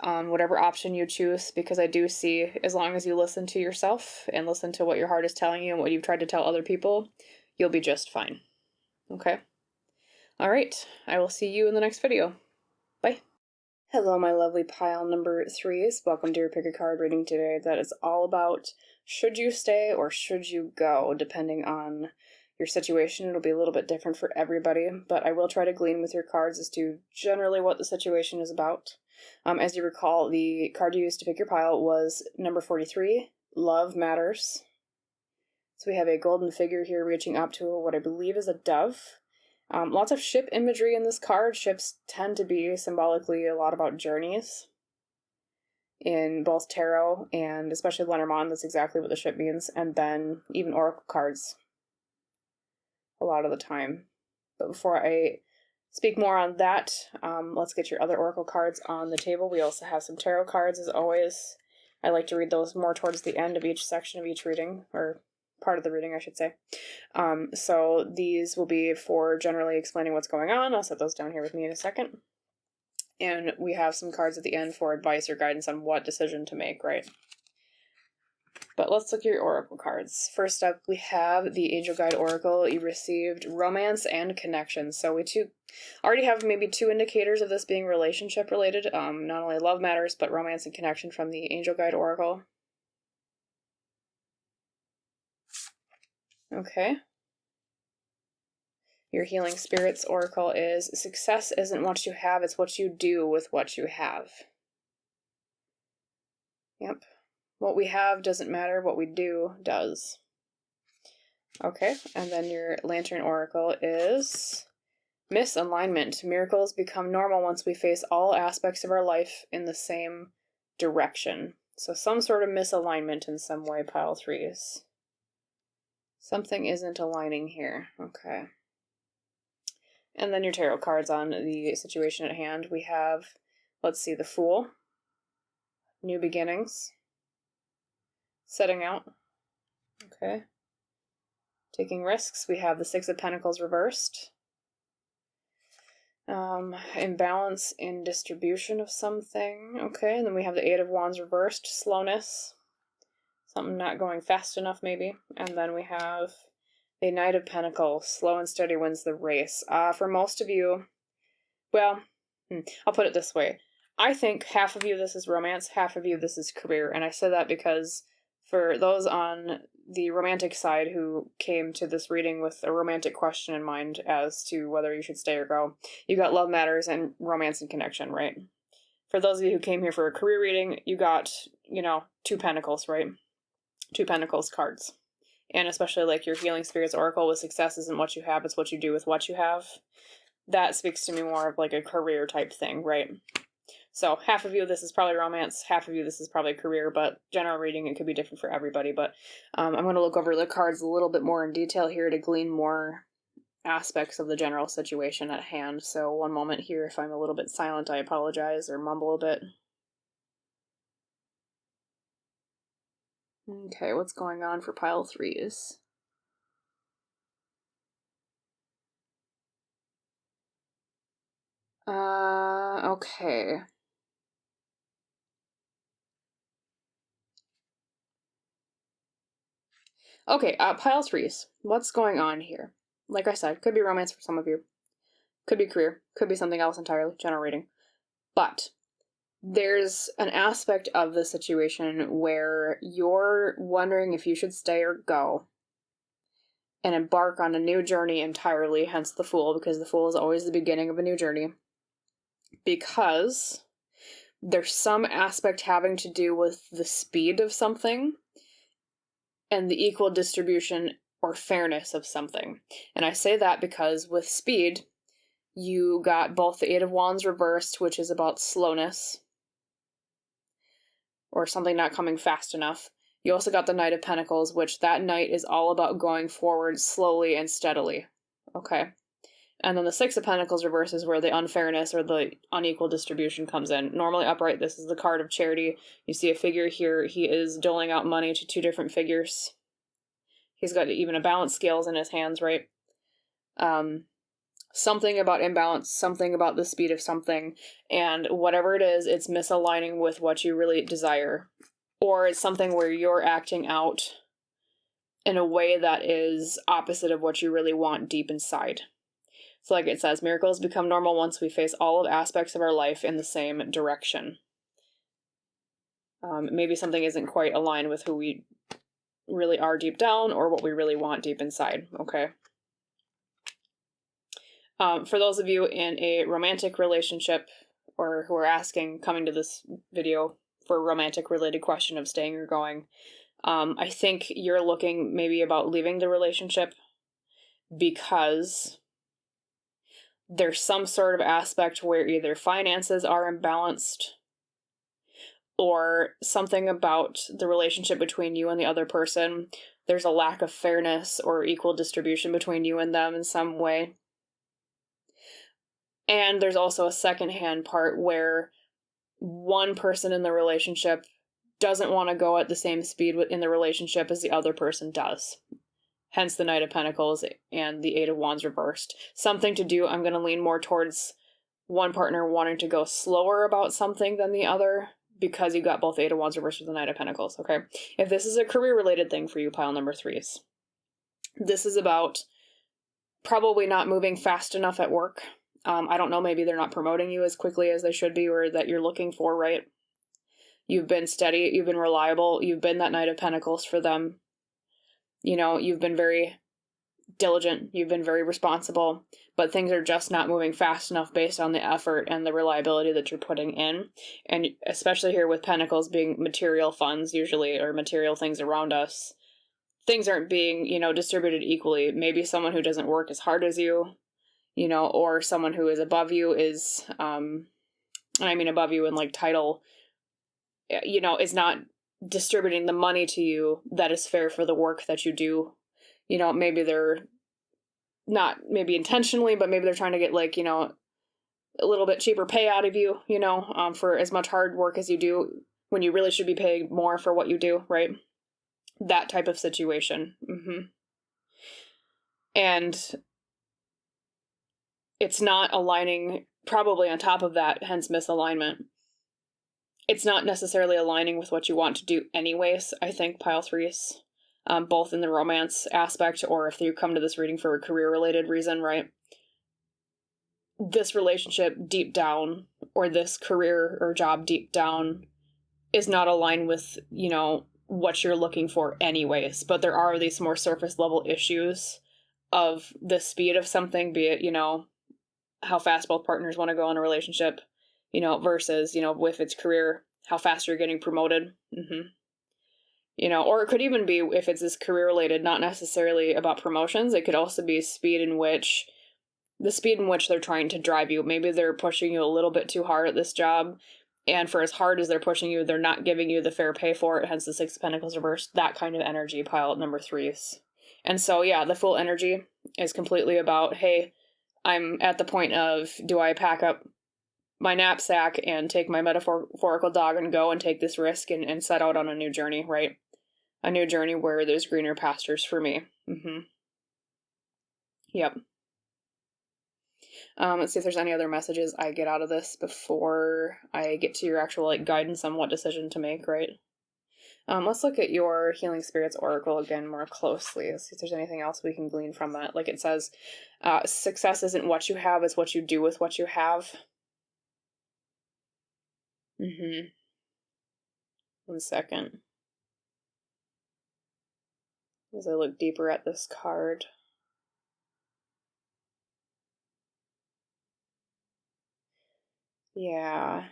on whatever option you choose, because I do see, as long as you listen to yourself and listen to what your heart is telling you and what you've tried to tell other people, you'll be just fine. Okay? All right. I will see you in the next video. Bye. Hello, my lovely pile number 3s. Welcome to your pick a card reading today. That is all about should you stay or should you go, depending on your situation. It'll be a little bit different for everybody, but I will try to glean with your cards as to generally what the situation is about. As you recall, the card you used to pick your pile was number 43, Love Matters. So we have a golden figure here reaching up to what I believe is a dove. Lots of ship imagery in this card. Ships tend to be symbolically a lot about journeys. in both tarot and especially Lenormand. That's exactly what the ship means. And then even oracle cards a lot of the time. But before I speak more on that, let's get your other oracle cards on the table. We also have some tarot cards, as always. I like to read those more towards the end of each section of each reading, or part of the reading, I should say. So these will be for generally explaining what's going on. I'll set those down here with me in a second. And we have some cards at the end for advice or guidance on what decision to make, right? But let's look at your oracle cards. First up, we have the Angel Guide Oracle. You received romance and connection. So we already have maybe 2 indicators of this being relationship related. Not only love matters, but romance and connection from the Angel Guide Oracle. Okay. Your Healing Spirits Oracle is success isn't what you have, it's what you do with what you have. Yep. What we have doesn't matter, what we do does. Okay, and then your Lantern Oracle is misalignment. Miracles become normal once we face all aspects of our life in the same direction. So some sort of misalignment in some way, pile 3s. Something isn't aligning here. Okay. And then your tarot cards on the situation at hand. We have, let's see, the Fool, new beginnings, setting out, okay, taking risks. We have the 6 of Pentacles reversed, imbalance in distribution of something, okay, and then we have the 8 of Wands reversed, slowness, something not going fast enough maybe, and then we have the Knight of Pentacles, slow and steady wins the race. For most of you, well, I'll put it this way. I think half of you this is romance, half of you this is career. And I say that because for those on the romantic side who came to this reading with a romantic question in mind as to whether you should stay or go, you got love matters and romance and connection, right? For those of you who came here for a career reading, you got, 2 pentacles, right? 2 pentacles cards. And especially like your Healing Spirits Oracle with success isn't what you have, it's what you do with what you have. That speaks to me more of like a career type thing, right? So half of you, this is probably romance, half of you, this is probably career, but general reading, it could be different for everybody. But I'm going to look over the cards a little bit more in detail here to glean more aspects of the general situation at hand. So one moment here, if I'm a little bit silent, I apologize or mumble a bit. Okay, what's going on for pile 3s? Okay. Okay, pile 3s. What's going on here? Like I said, could be romance for some of you. Could be career. Could be something else entirely. General reading. But there's an aspect of the situation where you're wondering if you should stay or go and embark on a new journey entirely, hence the Fool, because the Fool is always the beginning of a new journey. Because there's some aspect having to do with the speed of something and the equal distribution or fairness of something. And I say that because with speed, you got both the 8 of Wands reversed, which is about slowness, or something not coming fast enough. You also got the Knight of Pentacles, which that knight is all about going forward slowly and steadily. Okay. And then the 6 of Pentacles reverse is where the unfairness or the unequal distribution comes in. Normally upright, this is the card of charity. You see a figure here. He is doling out money to 2 different figures. He's got even a balance scales in his hands, right? Something about imbalance, something about the speed of something, and whatever it is, it's misaligning with what you really desire. Or it's something where you're acting out in a way that is opposite of what you really want deep inside. So like it says, miracles become normal once we face all of aspects of our life in the same direction. Maybe something isn't quite aligned with who we really are deep down or what we really want deep inside, okay? For those of you in a romantic relationship or who are coming to this video for a romantic related question of staying or going, I think you're looking maybe about leaving the relationship because there's some sort of aspect where either finances are imbalanced or something about the relationship between you and the other person. There's a lack of fairness or equal distribution between you and them in some way. And there's also a secondhand part where one person in the relationship doesn't want to go at the same speed in the relationship as the other person does. Hence the Knight of Pentacles and the Eight of Wands reversed. Something to do, I'm going to lean more towards one partner wanting to go slower about something than the other, because you got both Eight of Wands reversed with the Knight of Pentacles, okay? If this is a career-related thing for you, pile number 3s, this is about probably not moving fast enough at work. I don't know, maybe they're not promoting you as quickly as they should be or that you're looking for, right? You've been steady, you've been reliable, you've been that Knight of Pentacles for them. You know, you've been very diligent, you've been very responsible, but things are just not moving fast enough based on the effort and the reliability that you're putting in. And especially here with Pentacles being material funds usually, or material things around us, things aren't being, you know, distributed equally. Maybe someone who doesn't work as hard as you, you know, or someone who is above you is, and I mean above you in like title, you know, is not distributing the money to you that is fair for the work that you do. You know, maybe they're not, maybe intentionally, but maybe they're trying to get like, you know, a little bit cheaper pay out of you, you know, for as much hard work as you do when you really should be paid more for what you do, right? That type of situation. And it's not aligning, probably on top of that, hence misalignment. It's not necessarily aligning with what you want to do anyways, I think, pile 3s. Both in the romance aspect, or if you come to this reading for a career-related reason, right? This relationship deep down, or this career or job deep down, is not aligned with, you know, what you're looking for anyways. But there are these more surface level issues of the speed of something, be it, you know, how fast both partners want to go in a relationship, you know, versus, you know, with its career, how fast you're getting promoted. You know, or it could even be, if it's this career related, not necessarily about promotions. It could also be the speed in which they're trying to drive you. Maybe they're pushing you a little bit too hard at this job, and for as hard as they're pushing you, they're not giving you the fair pay for it, hence the Six of Pentacles reversed. That kind of energy, pile at number 3s. And so, yeah, the Fool energy is completely about, hey, I'm at the point of, do I pack up my knapsack and take my metaphorical dog and go and take this risk and set out on a new journey, right? A new journey where there's greener pastures for me. Yep. Let's see if there's any other messages I get out of this before I get to your actual like guidance on what decision to make, right? Let's look at your Healing Spirits Oracle again more closely. Let's see if there's anything else we can glean from that. Like it says, success isn't what you have, it's what you do with what you have. 1 second. As I look deeper at this card. Yeah.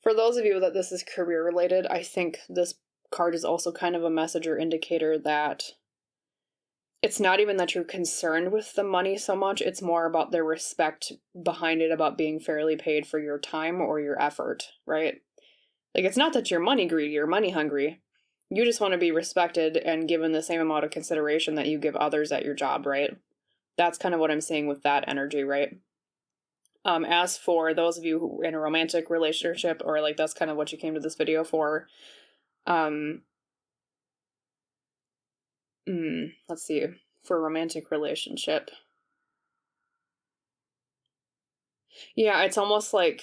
For those of you that this is career related, I think this card is also kind of a message or indicator that it's not even that you're concerned with the money so much, it's more about the respect behind it, about being fairly paid for your time or your effort, right? Like, it's not that you're money greedy or money hungry. You just want to be respected and given the same amount of consideration that you give others at your job, right? That's kind of what I'm seeing with that energy, right? As for those of you who are in a romantic relationship, or like that's kind of what you came to this video for, let's see, for a romantic relationship. Yeah, it's almost like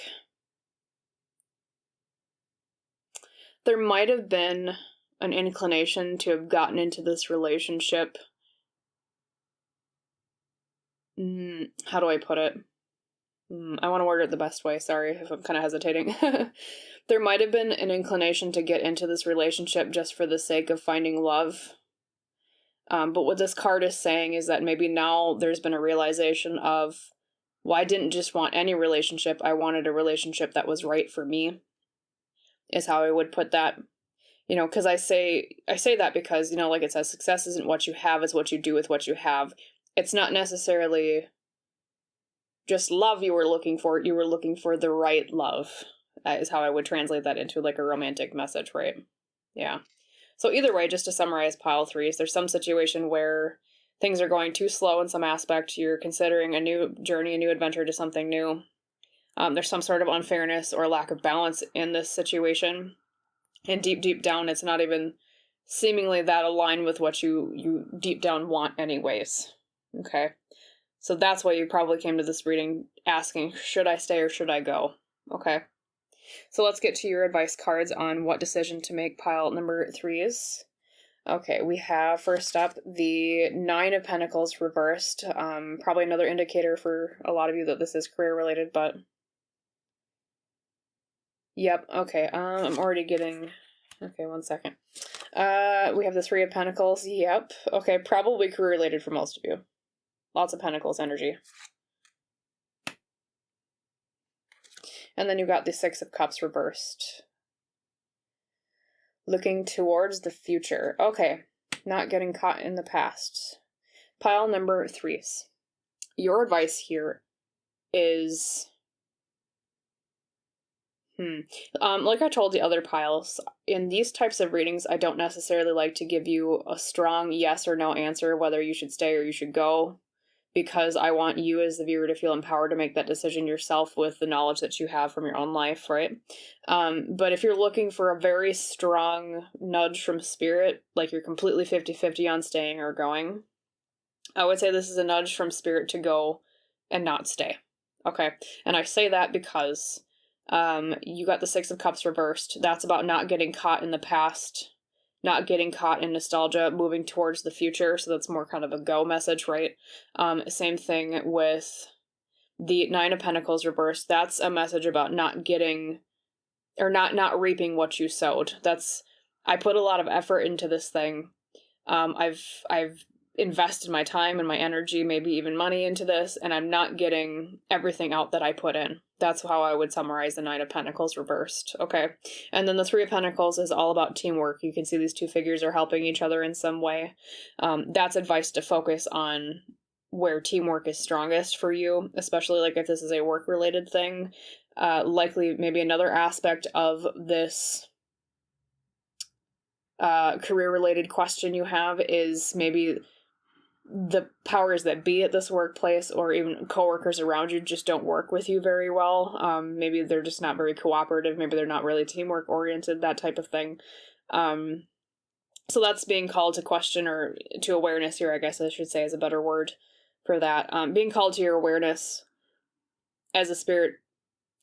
there might have been an inclination to have gotten into this relationship. How do I put it? I want to word it the best way. Sorry if I'm kind of hesitating. There might have been an inclination to get into this relationship just for the sake of finding love. But what this card is saying is that maybe now there's been a realization of, well, I didn't just want any relationship. I wanted a relationship that was right for me, is how I would put that. You know, because I say that because, you know, like it says, success isn't what you have, it's what you do with what you have. It's not necessarily just love you were looking for the right love. is how I would translate that into like a romantic message, right? Yeah. So either way, just to summarize pile 3s, there's some situation where things are going too slow in some aspect. You're considering a new journey, a new adventure to something new. There's some sort of unfairness or lack of balance in this situation. And deep down, it's not even seemingly that aligned with what you deep down want anyways. Okay. So that's why you probably came to this reading asking, should I stay or should I go? Okay. So let's get to your advice cards on what decision to make, pile number 3s. Okay, we have first up the 9 of Pentacles reversed. Probably another indicator for a lot of you that this is career related, but yep, okay. I'm already getting, okay, one second. We have the 3 of Pentacles. Yep. Okay, probably career related for most of you. Lots of Pentacles energy. And then you got the 6 of Cups reversed. Looking towards the future. Okay, not getting caught in the past. Pile number 3s. Your advice here is... like I told the other piles, in these types of readings, I don't necessarily like to give you a strong yes or no answer whether you should stay or you should go, because I want you as the viewer to feel empowered to make that decision yourself with the knowledge that you have from your own life, right? But if you're looking for a very strong nudge from spirit, like you're completely 50-50 on staying or going, I would say this is a nudge from spirit to go and not stay. Okay, and I say that because you got the 6 of Cups reversed. That's about not getting caught in the past, not getting caught in nostalgia, moving towards the future. So that's more kind of a go message, right? Same thing with the 9 of Pentacles reversed. That's a message about not getting, or not reaping what you sowed. I put a lot of effort into this thing. I've invested my time and my energy, maybe even money into this, and I'm not getting everything out that I put in. That's how I would summarize the 9 of Pentacles reversed. Okay. And then the 3 of Pentacles is all about teamwork. You can see these two figures are helping each other in some way. That's advice to focus on where teamwork is strongest for you, especially like if this is a work related thing. Likely maybe another aspect of this career related question you have is maybe the powers that be at this workplace or even coworkers around you just don't work with you very well. Maybe they're just not very cooperative. Maybe they're not really teamwork oriented, that type of thing. So that's being called to question, or to awareness here, I guess I should say is a better word for that. Being called to your awareness as a spirit,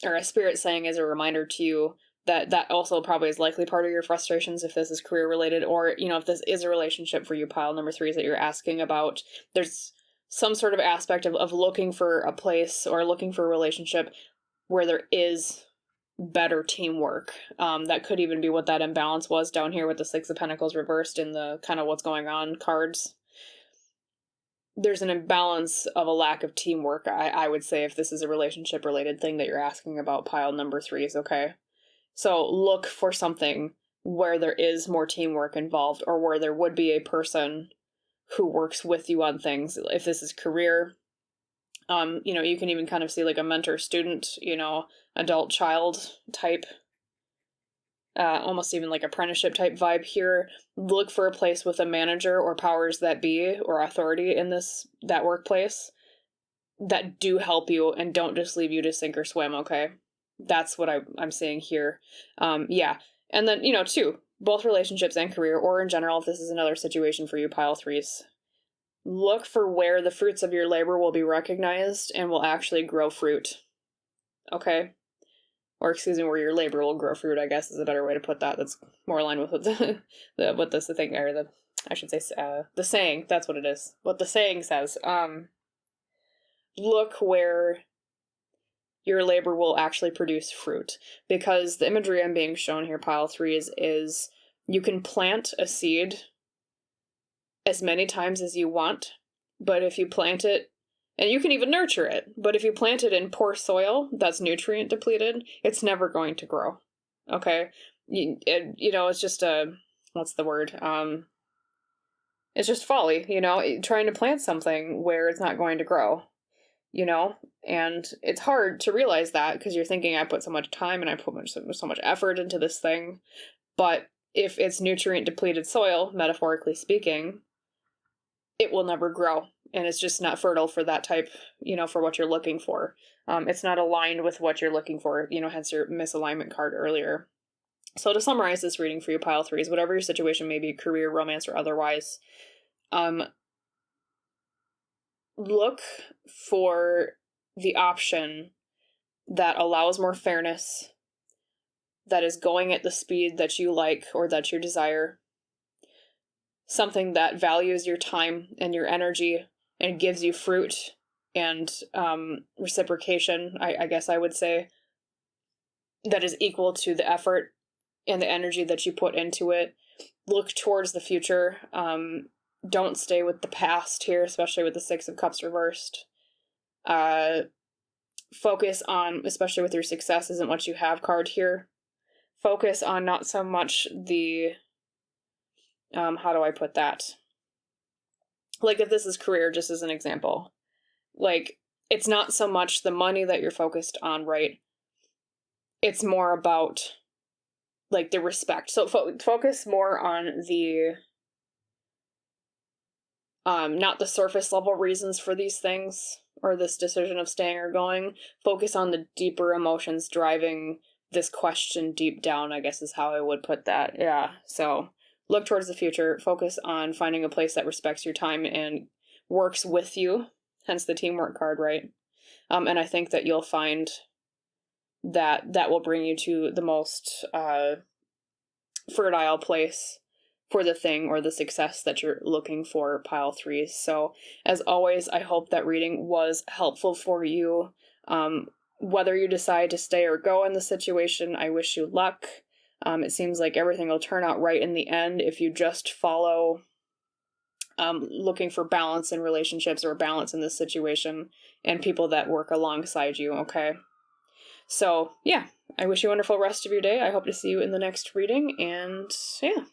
or a spirit saying as a reminder to you that also probably is likely part of your frustrations if this is career related, or, you know, if this is a relationship for you, pile number 3s that you're asking about. There's some sort of aspect of looking for a place or looking for a relationship where there is better teamwork. That could even be what that imbalance was down here with the 6 of Pentacles reversed in the kind of what's going on cards. There's an imbalance of a lack of teamwork, I would say, if this is a relationship related thing that you're asking about, pile number 3s, okay? So look for something where there is more teamwork involved, or where there would be a person who works with you on things. If this is career, you know, you can even kind of see like a mentor-student, you know, adult-child type, almost even like apprenticeship type vibe here. Look for a place with a manager or powers that be or authority in that workplace that do help you and don't just leave you to sink or swim, okay? That's what I'm seeing here. Yeah. And then, you know, too, both relationships and career, or in general, if this is another situation for you, pile 3s, look for where the fruits of your labor will be recognized and will actually grow fruit. Okay? Or excuse me, where your labor will grow fruit, I guess is a better way to put that. That's more aligned with what the saying, that's what it is. What the saying says. Look where your labor will actually produce fruit. Because the imagery I'm being shown here, pile 3s, is you can plant a seed as many times as you want, but if you plant it, and you can even nurture it, but if you plant it in poor soil that's nutrient depleted, it's never going to grow. Okay? You know, it's just what's the word? It's just folly, you know, trying to plant something where it's not going to grow. you know? And it's hard to realize that because you're thinking, I put so much time and I put so much effort into this thing. But if it's nutrient depleted soil, metaphorically speaking, it will never grow. And it's just not fertile for that type, for what you're looking for. It's not aligned with what you're looking for, hence your misalignment card earlier. So to summarize this reading for you, pile threes, whatever your situation may be, career, romance, or otherwise, look for the option that allows more fairness, that is going at the speed that you like or that you desire, something that values your time and your energy and gives you fruit and reciprocation, I guess I would say, that is equal to the effort and the energy that you put into it. Look towards the future. Don't stay with the past here, especially with the Six of Cups reversed. Focus on, especially with your success isn't what you have card here. Focus on not so much the, how do I put that? Like if this is career, just as an example, like it's not so much the money that you're focused on, right? It's more about like the respect. So focus more on the, not the surface level reasons for these things or this decision of staying or going. Focus on the deeper emotions driving this question deep down, I guess is how I would put that. Yeah. So look towards the future. Focus on finding a place that respects your time and works with you. Hence the teamwork card, right? And I think that you'll find that will bring you to the most fertile place for the thing or the success that you're looking for, pile threes. So as always, I hope that reading was helpful for you. Whether you decide to stay or go in the situation, I wish you luck. It seems like everything will turn out right in the end if you just follow looking for balance in relationships or balance in this situation and people that work alongside you, okay? So, yeah, I wish you a wonderful rest of your day. I hope to see you in the next reading, and yeah.